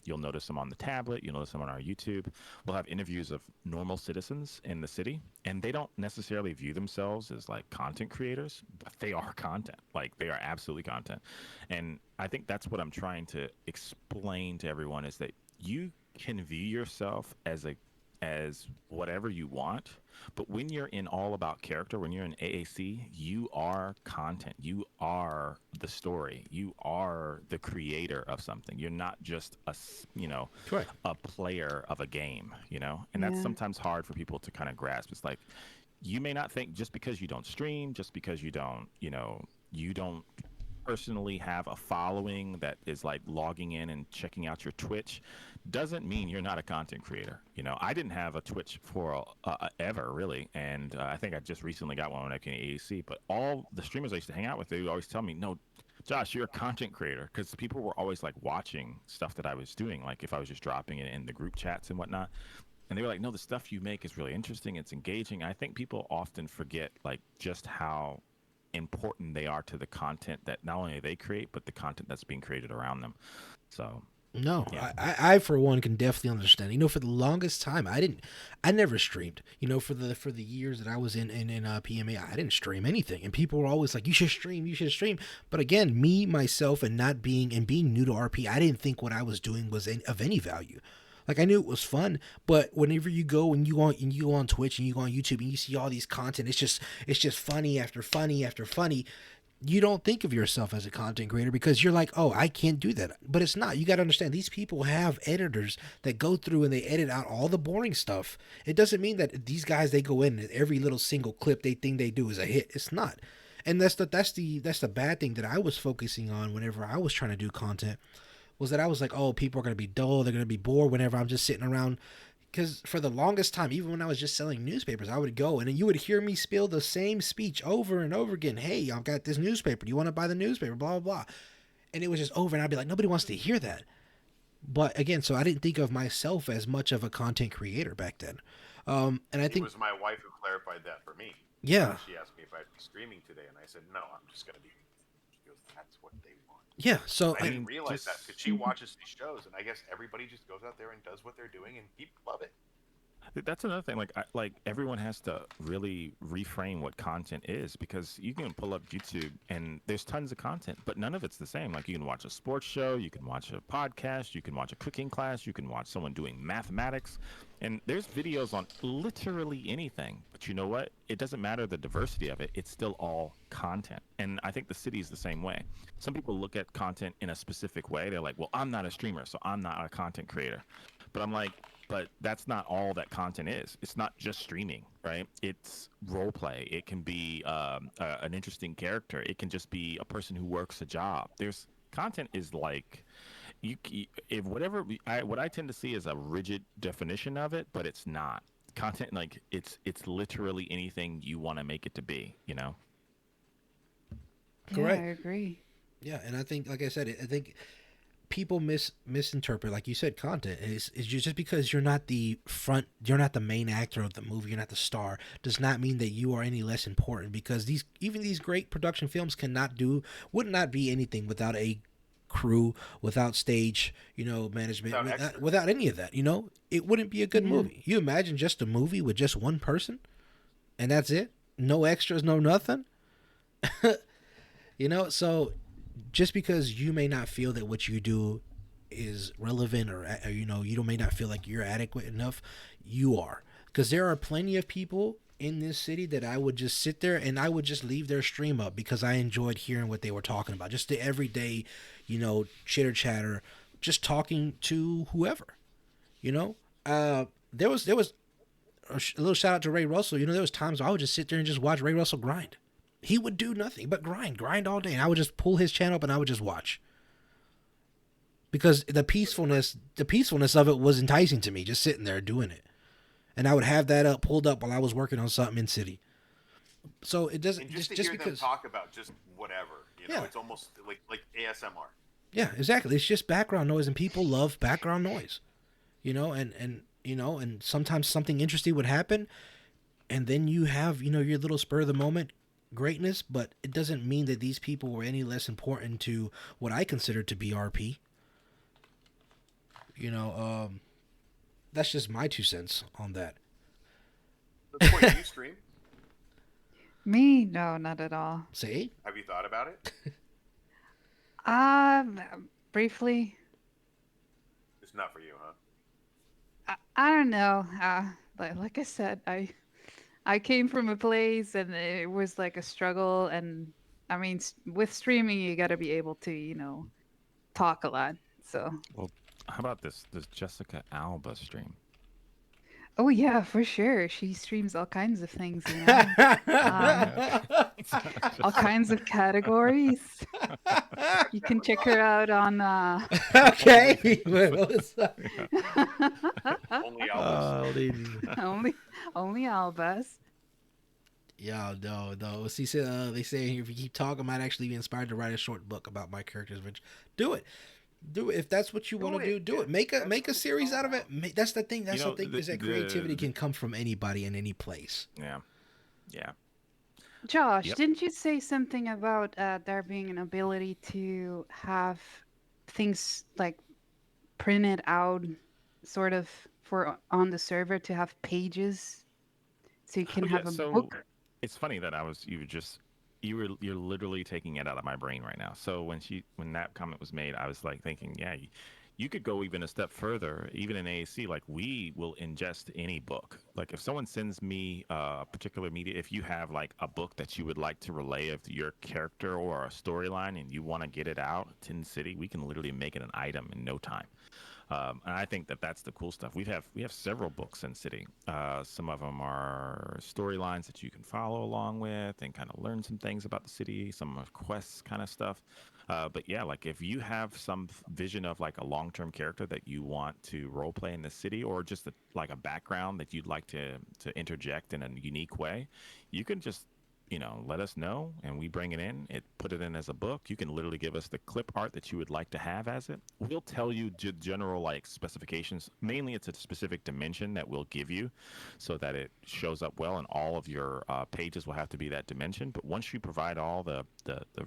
You'll notice them on the tablet. You'll notice them on our YouTube. We'll have interviews of normal citizens in the city, and they don't necessarily view themselves as like content creators, but they are content. Like they are absolutely content. And I think that's what I'm trying to explain to everyone is that you can view yourself as whatever you want, but when you're in all about character, when you're in AAC, you are content. You are the story. You are the creator of something. You're not just Correct. a player of a game, and that's sometimes hard for people to kind of grasp. It's like you may not think just because you don't stream, just because you don't personally have a following that is like logging in and checking out your Twitch doesn't mean you're not a content creator. You know, I didn't have a Twitch for ever really, and I think I just recently got one when I came to AAC. But all the streamers I used to hang out with, they would always tell me, "No, Josh, you're a content creator," because people were always like watching stuff that I was doing, like if I was just dropping it in the group chats and whatnot. And they were like, "No, the stuff you make is really interesting. It's engaging." I think people often forget like just how important they are to the content that not only they create, but the content that's being created around them. So No, yeah. I for one can definitely understand. You know, for the longest time, I never streamed. You know, for the years that I was in PMA, I didn't stream anything, and people were always like, "You should stream, you should stream." But again, me myself, and being new to RP, I didn't think what I was doing was of any value. Like I knew it was fun, but whenever you go and you go on Twitch and you go on YouTube and you see all these content, it's just funny after funny after funny. You don't think of yourself as a content creator because you're like, oh, I can't do that. But it's not. You got to understand, these people have editors that go through and they edit out all the boring stuff. It doesn't mean that these guys, they go in and every little single clip they think they do is a hit. It's not. And that's the bad thing that I was focusing on whenever I was trying to do content, was that I was like, oh, people are going to be dull. They're going to be bored whenever I'm just sitting around. Because for the longest time, even when I was just selling newspapers, I would go and then you would hear me spill the same speech over and over again. Hey, I've got this newspaper. Do you want to buy the newspaper? Blah, blah, blah. And it was just over. And I'd be like, nobody wants to hear that. But again, so I didn't think of myself as much of a content creator back then. And I think it was my wife who clarified that for me. Yeah. She asked me if I'd be streaming today, and I said, no, I'm just going to be. She goes, that's what they want. Yeah. So I didn't realize that because she watches these shows, and I guess everybody just goes out there and does what they're doing, and people love it. That's another thing. Like everyone has to really reframe what content is, because you can pull up YouTube and there's tons of content, but none of it's the same. Like you can watch a sports show, you can watch a podcast, you can watch a cooking class, you can watch someone doing mathematics, and there's videos on literally anything. But you know what? It doesn't matter the diversity of it. It's still all content. And I think the city is the same way. Some people look at content in a specific way. They're like, well, I'm not a streamer, so I'm not a content creator. But I'm like, but that's not all that content is. It's not just streaming, right? It's role play. It can be an interesting character. It can just be a person who works a job. There's content is like, what I tend to see is a rigid definition of it, but it's not. Content, like it's literally anything you want to make it to be, you know? Correct. Yeah, I agree. Yeah, and I think, like I said, I think people misinterpret, like you said, content is just because you're not the main actor of the movie, you're not the star, does not mean that you are any less important. Because these great production films would not be anything without a crew, without stage, management, without any of that. It wouldn't be a good movie. You imagine just a movie with just one person, and that's it, no extras, no nothing. So just because you may not feel that what you do is relevant, or you may not feel like you're adequate enough, you are. Because there are plenty of people in this city that I would just sit there and I would just leave their stream up because I enjoyed hearing what they were talking about. Just the everyday, chitter chatter, just talking to whoever. There was a little shout out to Ray Russell. There was times I would just sit there and just watch Ray Russell grind. He would do nothing but grind all day. And I would just pull his channel up and I would just watch. Because the peacefulness of it was enticing to me, just sitting there doing it. And I would have that pulled up while I was working on something in city. So it doesn't, and just because them talk about just whatever, it's almost like ASMR. Yeah, exactly. It's just background noise, and people love background noise. And sometimes something interesting would happen, and then you have, your little spur of the moment greatness, but it doesn't mean that these people were any less important to what I consider to be RP. That's just my 2 cents on that. So, Coy, do you stream? Me? No, not at all. See? Have you thought about it? Briefly. It's not for you, huh? I don't know. Like I said, I came from a place and it was like a struggle, and I mean, with streaming, you got to be able to, talk a lot. So. Well, how about this Jessica Alba stream? Oh yeah, for sure. She streams all kinds of things, you know. It's not All just- kinds of categories. You can check her out on Okay. Well, what's up? Only Albus. Oh, ladies. only only Albus. Yeah, no. See, they say if you keep talking, I might actually be inspired to write a short book about my characters. Which, do it. Do it if that's what you want to do. Do it. Make a series out of it. That's the thing. That's You know, the thing is that the- creativity can come from anybody in any place. Yeah. Yeah. Josh, Yep. didn't you say something about there being an ability to have things like printed out, sort of for on the server to have pages, so you can Oh, have yeah, a so book? it's funny that you're literally taking it out of my brain right now. So when that comment was made, I was like thinking, yeah, you could go even a step further. Even in AAC, like we will ingest any book. Like if someone sends me a particular media, if you have like a book that you would like to relay of your character or a storyline and you want to get it out to the city, we can literally make it an item in no time. And I think that that's the cool stuff. We have several books in City. Some of them are storylines that you can follow along with and kind of learn some things about the city. Some of quests kind of stuff. But yeah, like if you have some vision of like a long-term character that you want to role play in the city, or just like a background that you'd like to interject in a unique way, you can just let us know and we bring it in, put it in as a book. You can literally give us the clip art that you would like to have as it. We'll tell you general like specifications. Mainly it's a specific dimension that we'll give you so that it shows up well, and all of your pages will have to be that dimension. But once you provide all the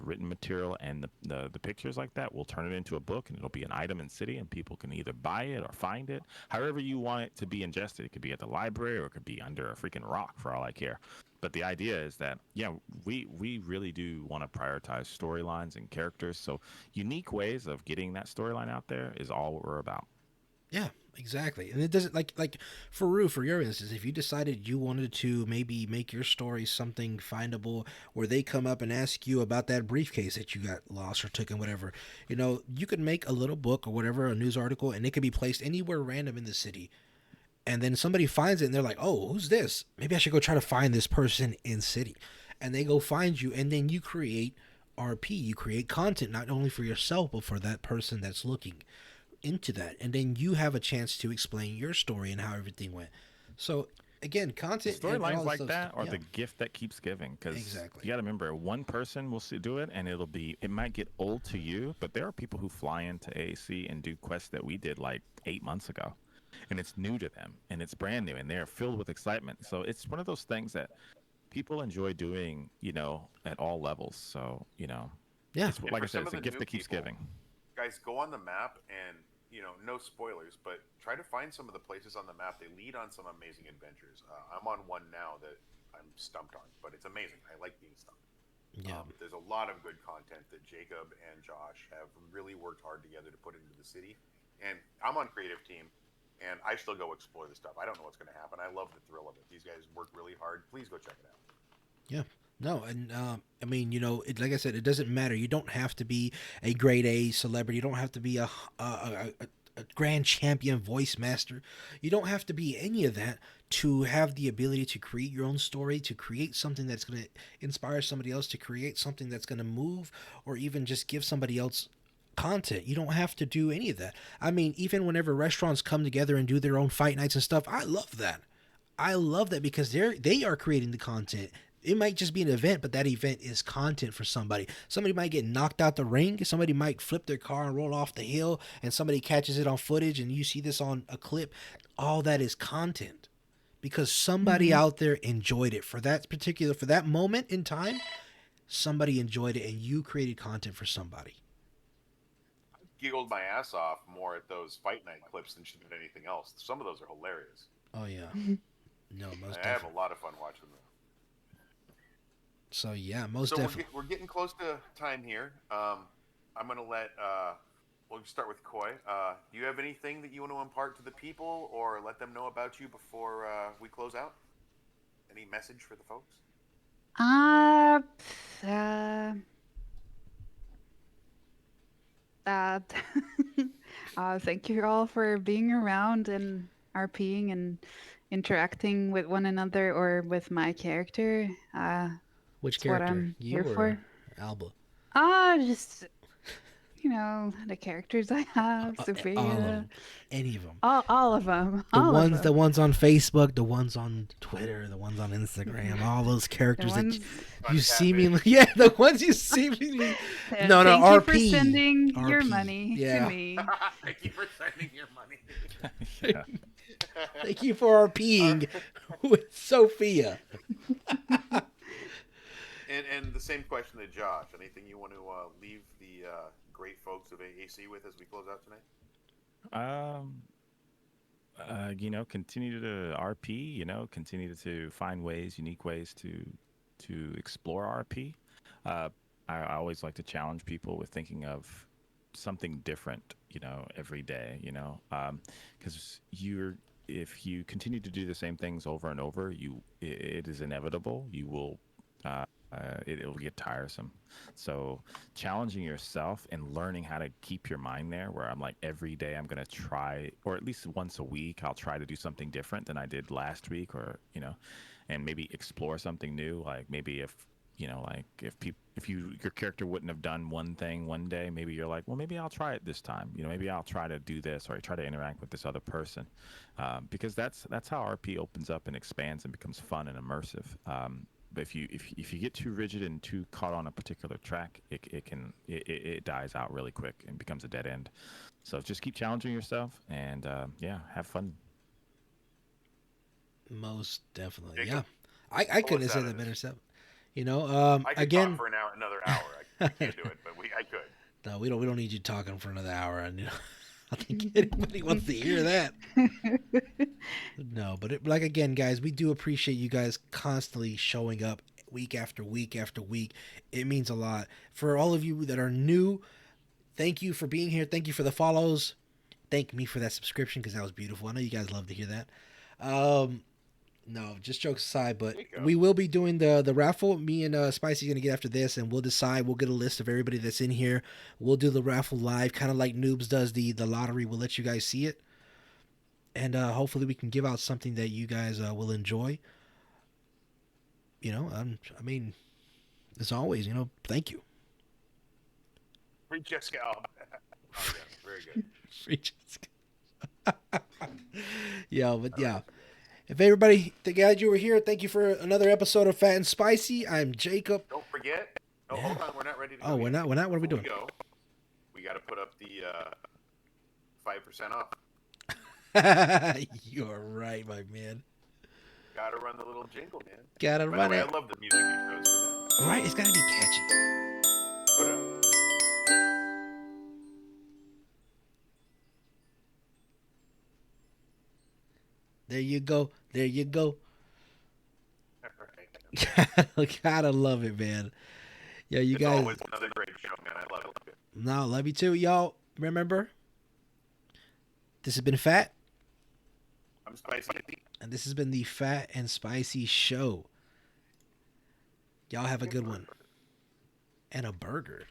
written material and the pictures like that, we'll turn it into a book and it'll be an item in City, and people can either buy it or find it however you want it to be ingested. It could be at the library or it could be under a freaking rock for all I care. But the idea is that, yeah, we really do want to prioritize storylines and characters. So unique ways of getting that storyline out there is all what we're about. Yeah, exactly. And it doesn't like for Rue, for your instance, if you decided you wanted to maybe make your story something findable, where they come up and ask you about that briefcase that you got lost or took and whatever, you could make a little book or whatever, a news article, and it could be placed anywhere random in the city. And then somebody finds it and they're like, "Oh, who's this? Maybe I should go try to find this person in city." And they go find you, and then you create RP. You create content not only for yourself but for that person that's looking into that, and then you have a chance to explain your story and how everything went. So again, content and all Storylines this like stuff- that are yeah, the gift that keeps giving. Because Exactly. you got to remember, one person will do it, and it might get old to you. But there are people who fly into AAC and do quests that we did like 8 months ago, and it's new to them, and it's brand new, and they're filled with excitement. So it's one of those things that people enjoy doing, at all levels. So yeah, it's And like for I said, some it's of a the gift new that keeps people, giving. Guys, go on the map and no spoilers, but try to find some of the places on the map. They lead on some amazing adventures. I'm on one now that I'm stumped on, but it's amazing. I like being stumped. yeah, There's a lot of good content that Jacob and Josh have really worked hard together to put into the city. And I'm on creative team, and I still go explore the stuff. I don't know what's going to happen. I love the thrill of it. These guys work really hard. Please go check it out. yeah. No, and I mean, like I said, it doesn't matter. You don't have to be a grade A celebrity. You don't have to be a grand champion voice master. You don't have to be any of that to have the ability to create your own story, to create something that's going to inspire somebody else, to create something that's going to move, or even just give somebody else content. You don't have to do any of that. I mean, even whenever restaurants come together and do their own fight nights and stuff, I love that. I love that because they are creating the content. It might just be an event, but that event is content for somebody. Somebody might get knocked out the ring. Somebody might flip their car and roll off the hill, and somebody catches it on footage, and you see this on a clip. All that is content because somebody out there enjoyed it for that moment in time. Somebody enjoyed it, and you created content for somebody. Giggled my ass off more at those fight night clips than she did anything else. Some of those are hilarious. Oh yeah, no, most I have a definitely. lot of fun watching them. So yeah, most So definitely. we're getting close to time here. I'm gonna let we'll start with Koi. Do you have anything that you want to impart to the people or let them know about you before we close out? Any message for the folks? Uh, uh, uh, thank you all for being around and RPing and interacting with one another or with my character. Which That's what character? I'm You here for. or Alba? Just the characters I have, All of Sophia, them. Any of them. all of them, The all ones, of the them. ones on Facebook, the ones on Twitter, the ones on Instagram, all those The characters that ones. you seemingly, yeah, the ones you seemingly. No, Thank RP. you for sending your RP. money Yeah. to me. Thank you for sending your money. Yeah. Thank you for RPing with Sophia. And the same question to Josh. Anything you want to leave the great folks of AAC with as we close out tonight? Continue to RP. Continue to find unique ways to explore RP. I always like to challenge people with thinking of something different. Every day. Because if you continue to do the same things over and over, it is inevitable. You will. It'll get tiresome. So challenging yourself and learning how to keep your mind there, where I'm like, every day I'm going to try, or at least once a week, I'll try to do something different than I did last week, or, and maybe explore something new. Like maybe if your character wouldn't have done one thing one day, maybe you're like, well, maybe I'll try it this time. Maybe I'll try to do this, or I try to interact with this other person, because that's how RP opens up and expands and becomes fun and immersive. But if you get too rigid and too caught on a particular track, it dies out really quick and becomes a dead end. So just keep challenging yourself and have fun. Most definitely, Jacob, yeah. I couldn't have us out said of that this. better. I could Again, talk for another hour. I can't do it, but I could. no, we don't need you talking for another hour. I I think anybody wants to hear that. No, but like again, guys, we do appreciate you guys constantly showing up week after week after week. It means a lot. For all of you that are new, thank you for being here. Thank you for the follows. Thank me for that subscription because that was beautiful. I know you guys love to hear that. No, just jokes aside, but we will be doing the raffle. Me and Spicy's going to get after this, and we'll decide. We'll get a list of everybody that's in here. We'll do the raffle live, kind of like Noobs does the lottery. We'll let you guys see it. And hopefully we can give out something that you guys will enjoy. I mean, as always, thank you. Free Jessica Alba. Oh, yeah, very good. Free Jessica. Yeah, but yeah. If everybody, glad you were here. Thank you for another episode of Fat and Spicy. I'm Jacob. Don't forget. Oh, Yeah. hold on. We're not ready to go. Oh, we're not. What are we doing? We got to put up the 5% off. You're right, my man. Got to run the little jingle, man. Gotta By the run way, it. I love the music you chose for that. Right, it's gotta be catchy. Put it up. There you go. There you go. All right. Gotta love it, man. Yo, you It's guys. always another great show, man. I love it. No, love you too, y'all. Remember, this has been Fat, I'm Spicy. and this has been the Fat and Spicy Show. Y'all have a good one. And a burger.